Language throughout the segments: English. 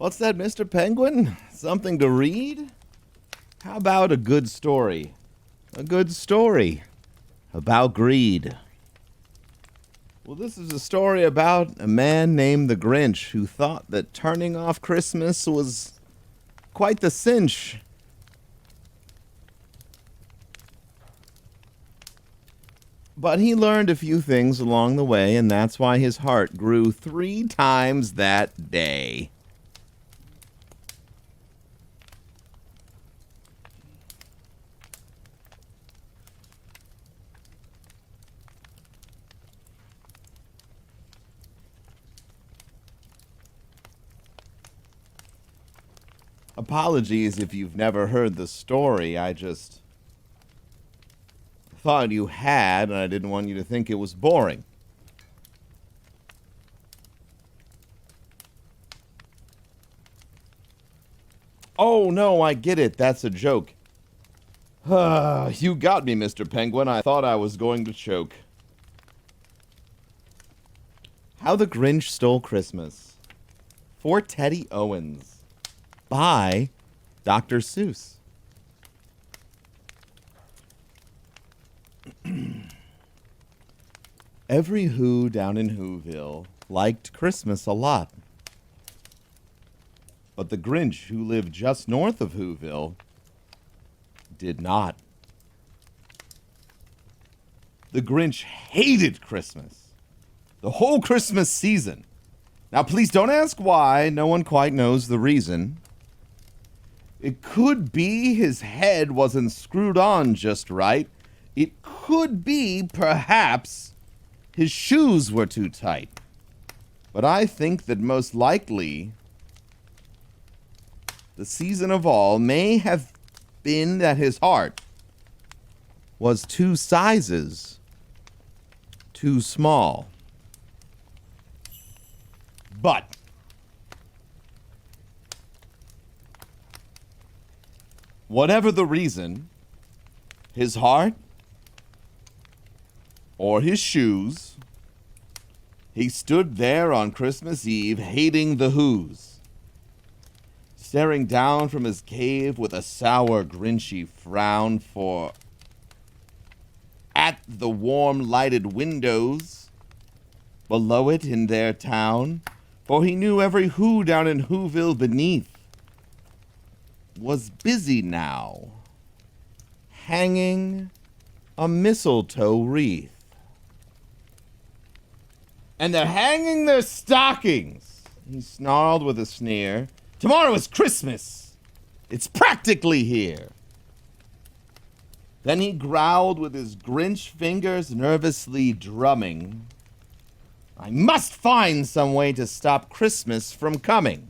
What's that, Mr. Penguin? Something to read? How about a good story? A good story about greed. Well, this is a story about a man named the Grinch who thought that turning off Christmas was quite the cinch. But he learned a few things along the way, and that's why his heart grew 3 times that day. Apologies if you've never heard the story. I just thought you had, and I didn't want you to think it was boring. Oh, no, I get it. That's a joke. You got me, Mr. Penguin. I thought I was going to choke. How the Grinch Stole Christmas. For Teddy Owens. By Dr. Seuss. Every Who down in Whoville liked Christmas a lot. But the Grinch, who lived just north of Whoville, did not. The Grinch hated Christmas. The whole Christmas season. Now, please don't ask why. No one quite knows the reason. It could be his head wasn't screwed on just right. It could be, perhaps, his shoes were too tight. But I think that most likely, the season of all may have been that his heart was 2 sizes too small. But whatever the reason, his heart or his shoes, he stood there on Christmas Eve hating the Whos, staring down from his cave with a sour, grinchy frown at the warm lighted windows below it in their town, for he knew every Who down in Whoville beneath was busy now, hanging a mistletoe wreath. And they're hanging their stockings, he snarled with a sneer. Tomorrow is Christmas. It's practically here. Then he growled with his Grinch fingers nervously drumming. I must find some way to stop Christmas from coming.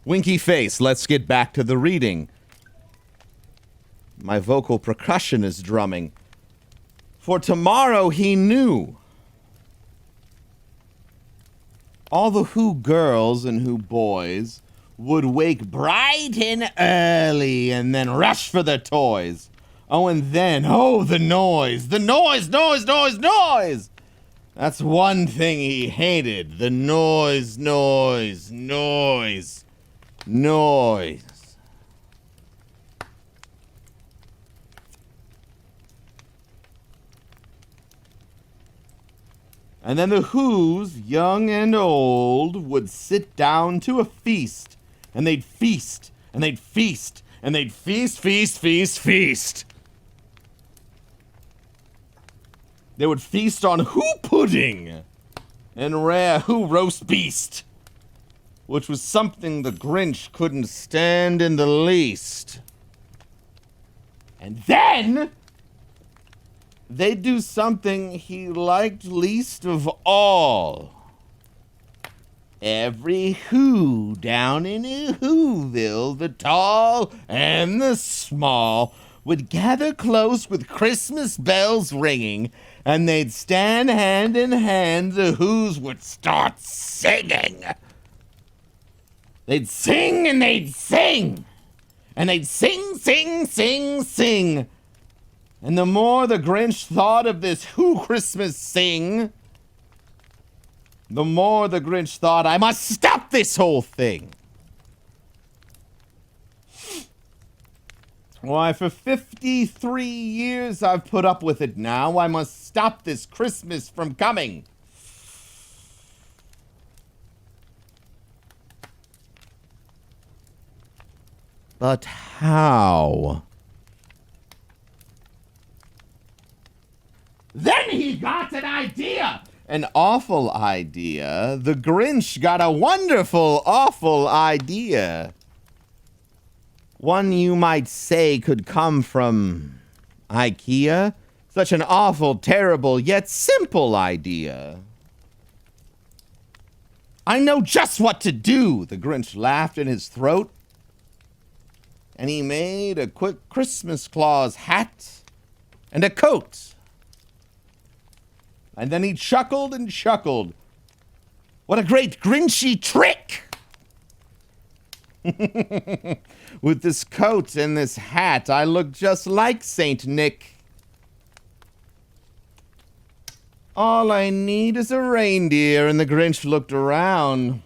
Winky face, let's get back to the reading. My vocal percussion is drumming. For tomorrow he knew. All the Who girls and Who boys would wake bright and early and then rush for their toys. Oh, and then, the noise. The noise, noise, noise, noise! That's one thing he hated. The noise, noise, noise. Noise. And then the Whos, young and old, would sit down to a feast. And they'd feast, and they'd feast, and they'd feast, feast, feast, feast. They would feast on Who pudding and rare Who roast beast, which was something the Grinch couldn't stand in the least. And then they'd do something he liked least of all. Every Who down in Whoville, the tall and the small, would gather close with Christmas bells ringing And they'd stand hand in hand. The Who's would start singing. They'd sing and they'd sing. And they'd sing, sing, sing, sing. And the more the Grinch thought of this Who Christmas sing, the more the Grinch thought, I must stop this whole thing. Why, for 53 years I've put up with it now. I must stop this Christmas from coming. But how? Then he got an idea. An awful idea. The Grinch got a wonderful, awful idea. One you might say could come from IKEA. Such an awful, terrible, yet simple idea. I know just what to do, the Grinch laughed in his throat. And he made a quick Christmas Claus hat and a coat. And then he chuckled and chuckled. What a great Grinchy trick! With this coat and this hat, I look just like Saint Nick. All I need is a reindeer, and the Grinch looked around.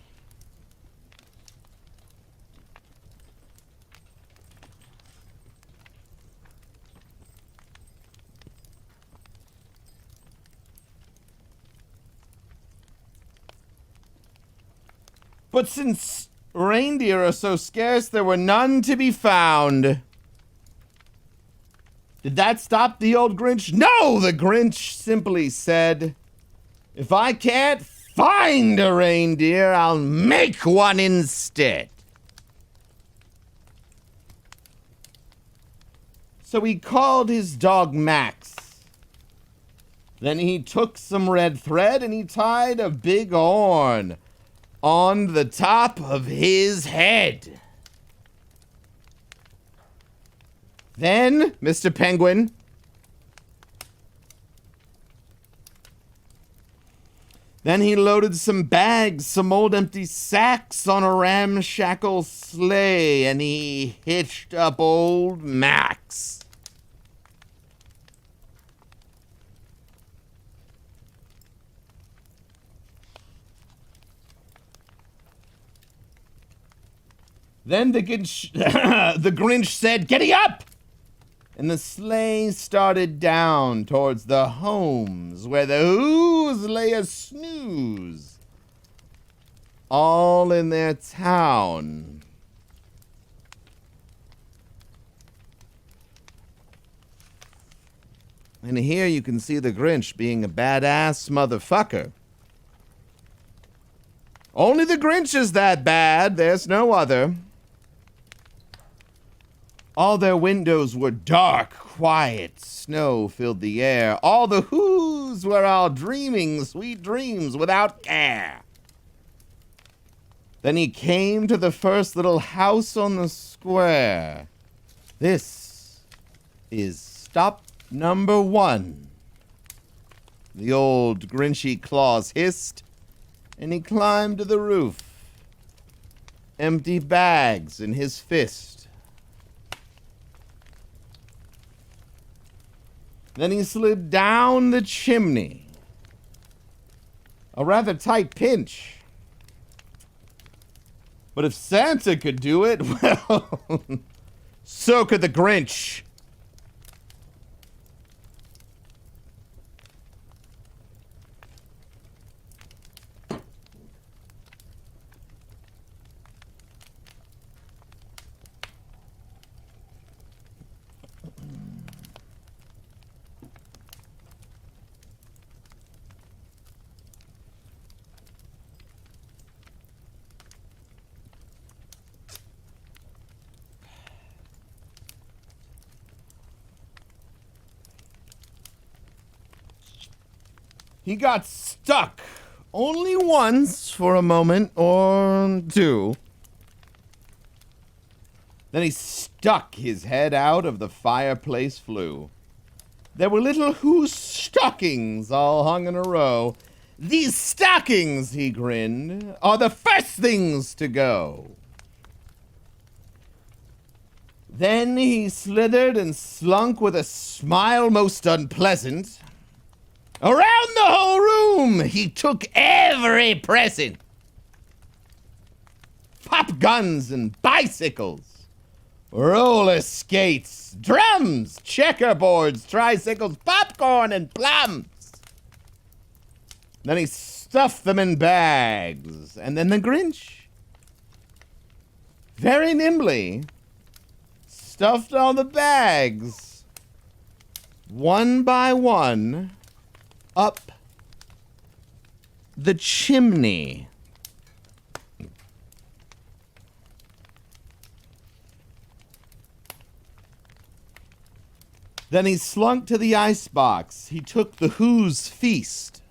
But since reindeer are so scarce, there were none to be found. Did that stop the old Grinch? No, the Grinch simply said, if I can't find a reindeer, I'll make one instead. So he called his dog Max. Then he took some red thread and he tied a big horn on the top of his head. Then, Mr. Penguin, then he loaded some bags, some old empty sacks on a ramshackle sleigh, and he hitched up old Max. Then the Grinch said, "Giddy up!" And the sleigh started down towards the homes where the Who's lay a snooze, all in their town. And here you can see the Grinch being a badass motherfucker. Only the Grinch is that bad, there's no other. All their windows were dark, quiet, snow filled the air. All the Who's were all dreaming sweet dreams without care. Then he came to the first little house on the square. This is stop number 1. The old Grinchy Claus hissed, and he climbed to the roof. Empty bags in his fist. Then he slid down the chimney. A rather tight pinch. But if Santa could do it, well, so could the Grinch. He got stuck only once for a moment or two. Then he stuck his head out of the fireplace flue. there were little Who stockings all hung in a row. These stockings, he grinned, are the first things to go. Then he slithered and slunk with a smile most unpleasant. Around the whole room he took every present. Pop guns and bicycles, roller skates, drums, checkerboards, tricycles, popcorn, and plums. Then he stuffed them in bags, and then the Grinch, very nimbly, stuffed all the bags, one by one, up the chimney. Then he slunk to the icebox. He took the Who's feast.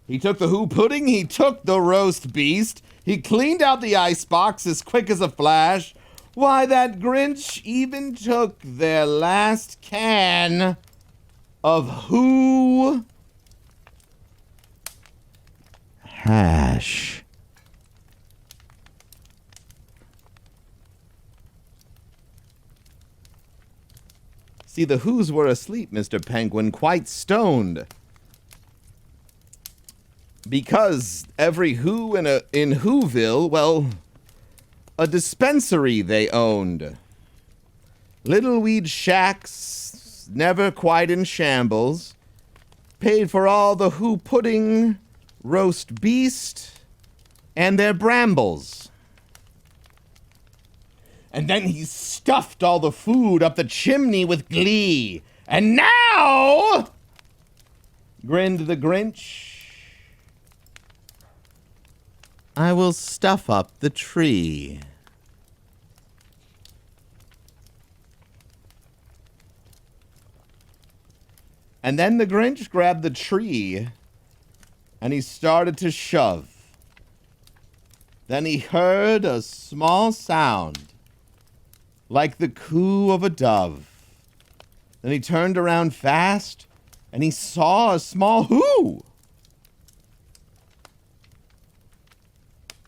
He took the Who pudding. He took the roast beast. He cleaned out the icebox as quick as a flash. Why, that Grinch even took their last can of Who hash. See, the Who's were asleep, Mr. Penguin, quite stoned. Because every Who in Whoville, well, a dispensary they owned. Little weed shacks, never quite in shambles, paid for all the Who pudding, roast beast, and their brambles. And then he stuffed all the food up the chimney with glee. And now, grinned the Grinch, I will stuff up the tree. And then the Grinch grabbed the tree and he started to shove. Then he heard a small sound, like the coo of a dove. Then he turned around fast, and he saw a small Who.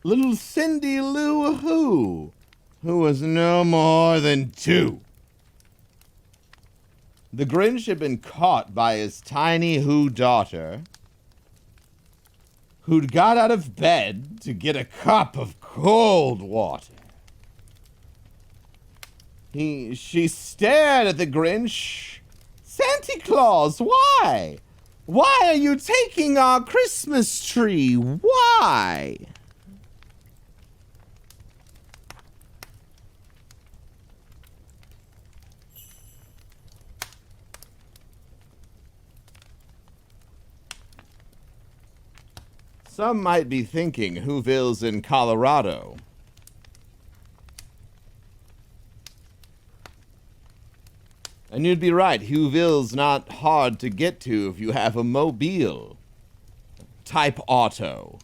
Little Cindy Lou who was no more than 2. The Grinch had been caught by his tiny Who daughter, who'd got out of bed to get a cup of cold water. She stared at the Grinch. Santa Claus, why? Why are you taking our Christmas tree? Why? Some might be thinking Whoville's in Colorado. And you'd be right, Whoville's not hard to get to if you have a mobile. Type auto.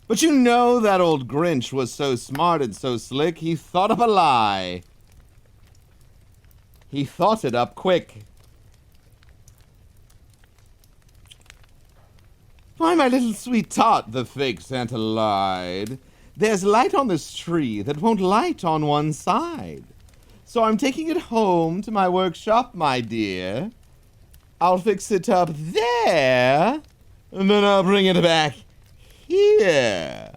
But you know that old Grinch was so smart and so slick, he thought up a lie. He thought it up quick. Why, my little sweet tot, the fake Santa lied. There's light on this tree that won't light on one side. So I'm taking it home to my workshop, my dear. I'll fix it up there, and then I'll bring it back here.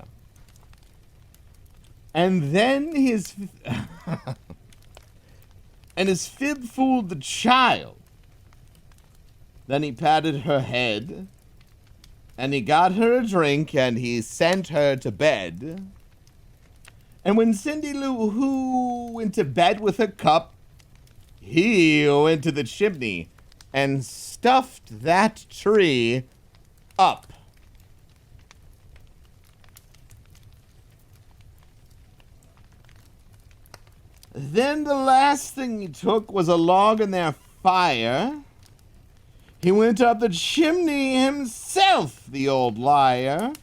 And then his fib fooled the child. Then he patted her head, and he got her a drink, and he sent her to bed. And when Cindy Lou Who went to bed with her cup, he went to the chimney and stuffed that tree up. Then the last thing he took was a log in their fire. He went up the chimney himself, the old liar.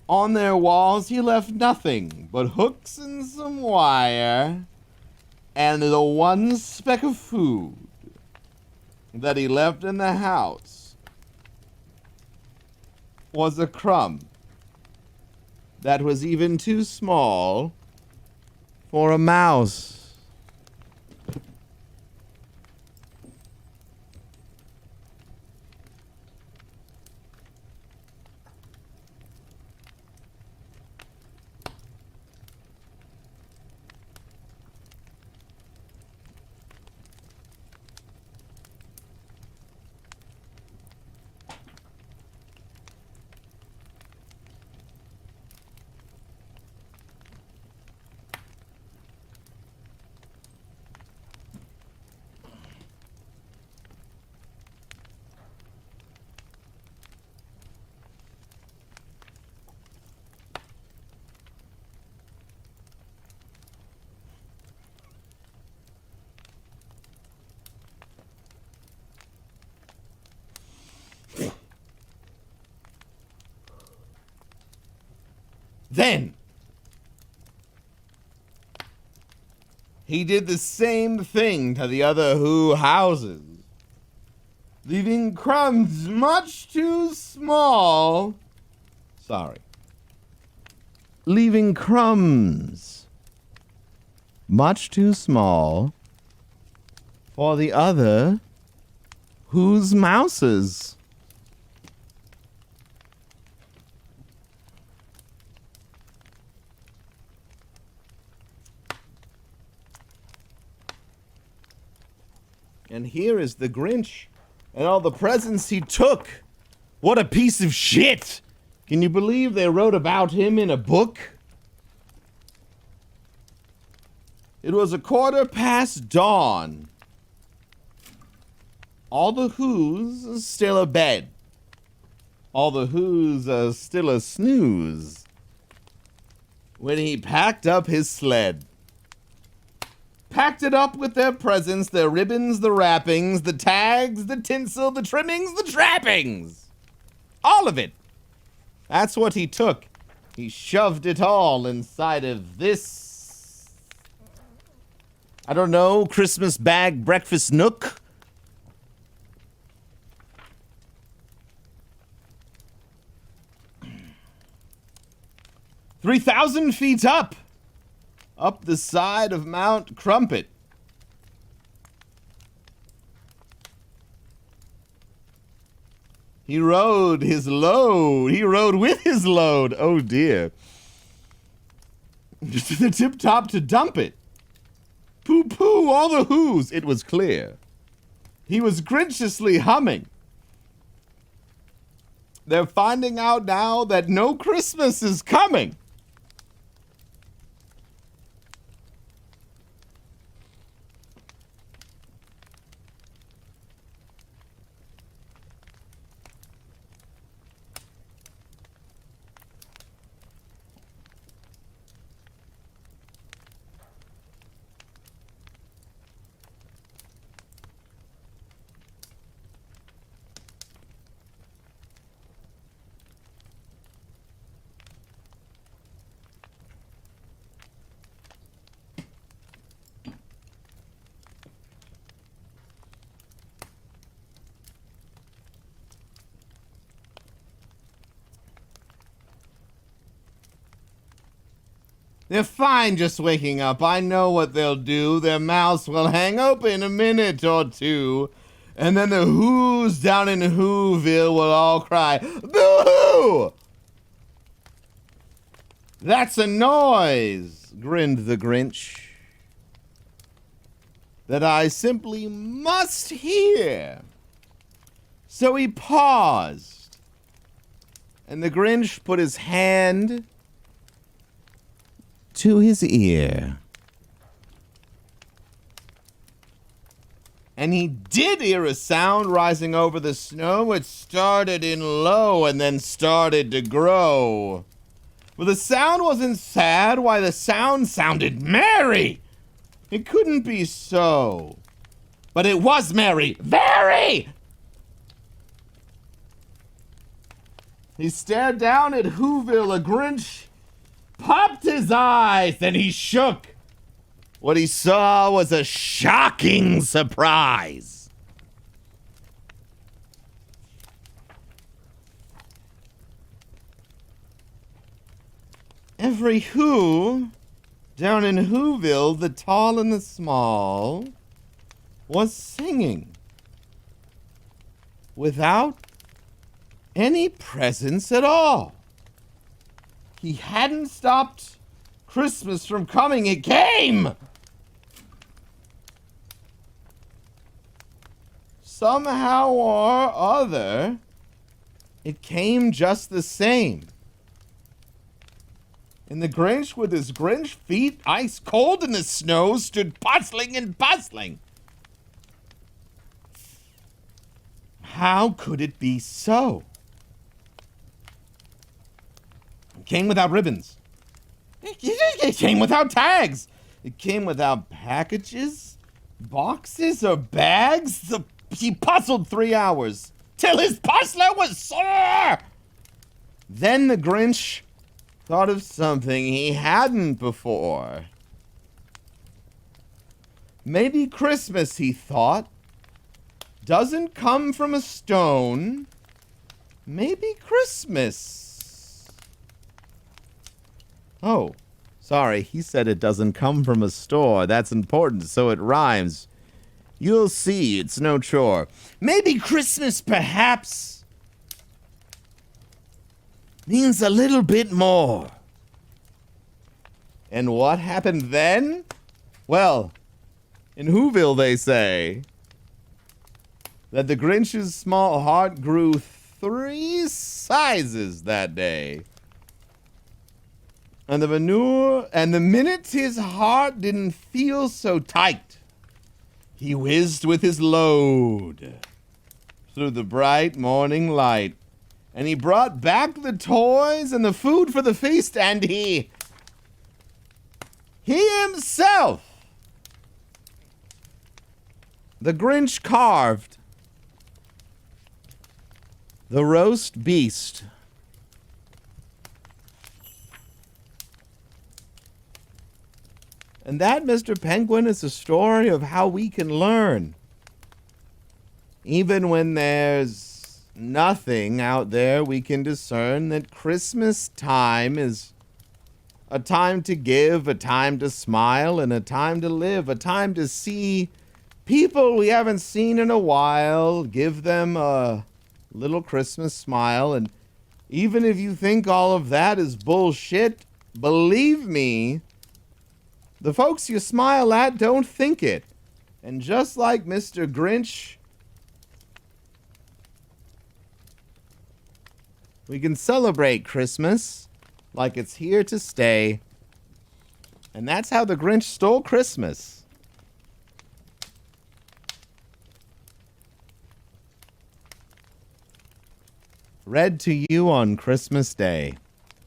On their walls he left nothing but hooks and some wire, and the one speck of food that he left in the house was a crumb that was even too small for a mouse. Then he did the same thing to the other Who houses, leaving crumbs much too small. Leaving crumbs much too small for the other Whose mouses. And here is the Grinch and all the presents he took. What a piece of shit! Can you believe they wrote about him in a book? It was 1:15 dawn. All the Who's still abed. All the Who's still a snooze. When he packed up his sled. Packed it up with their presents, their ribbons, the wrappings, the tags, the tinsel, the trimmings, the trappings. All of it. That's what he took. He shoved it all inside of this, I don't know, Christmas bag breakfast nook. "3,000 feet up the side of Mount Crumpet. He rode his load. He rode with his load. Oh dear. Just to the tip top to dump it. Pooh pooh, all the Who's. It was clear. He was grinchiously humming. They're finding out now that no Christmas is coming. They're fine just waking up. I know what they'll do. Their mouths will hang open a minute or two. And then the Who's down in Whoville will all cry, "Boo-hoo!" "That's a noise," grinned the Grinch, "that I simply must hear." So he paused. And the Grinch put his hand to his ear. And he did hear a sound rising over the snow. It started in low and then started to grow. But the sound wasn't sad. Why, the sound sounded merry. It couldn't be so. But it was merry. Very! He stared down at Whoville. A Grinch popped his eyes, and he shook. What he saw was a shocking surprise. Every Who down in Whoville, the tall and the small, was singing without any presents at all. He hadn't stopped Christmas from coming. It came! Somehow or other, it came just the same. And the Grinch, with his Grinch feet ice cold in the snow, stood puzzling and puzzling. How could it be so? It came without ribbons. It came without tags. It came without packages, boxes, or bags. He puzzled 3 hours, till his puzzler was sore. Then the Grinch thought of something he hadn't before. Maybe Christmas, he thought, doesn't come from a stone. Maybe Christmas. Oh, sorry, he said it doesn't come from a store. That's important, so it rhymes. You'll see, it's no chore. Maybe Christmas, perhaps, means a little bit more. And what happened then? Well, in Whoville they say that the Grinch's small heart grew 3 sizes that day. And the minute his heart didn't feel so tight, he whizzed with his load through the bright morning light. And he brought back the toys and the food for the feast, and he himself, the Grinch, carved the roast beast. And that, Mr. Penguin, is a story of how we can learn. Even when there's nothing out there, we can discern that Christmas time is a time to give, a time to smile, and a time to live, a time to see people we haven't seen in a while, give them a little Christmas smile. And even if you think all of that is bullshit, believe me, the folks you smile at don't think it. And just like Mr. Grinch, we can celebrate Christmas like it's here to stay. And that's how the Grinch stole Christmas. Read to you on Christmas Day.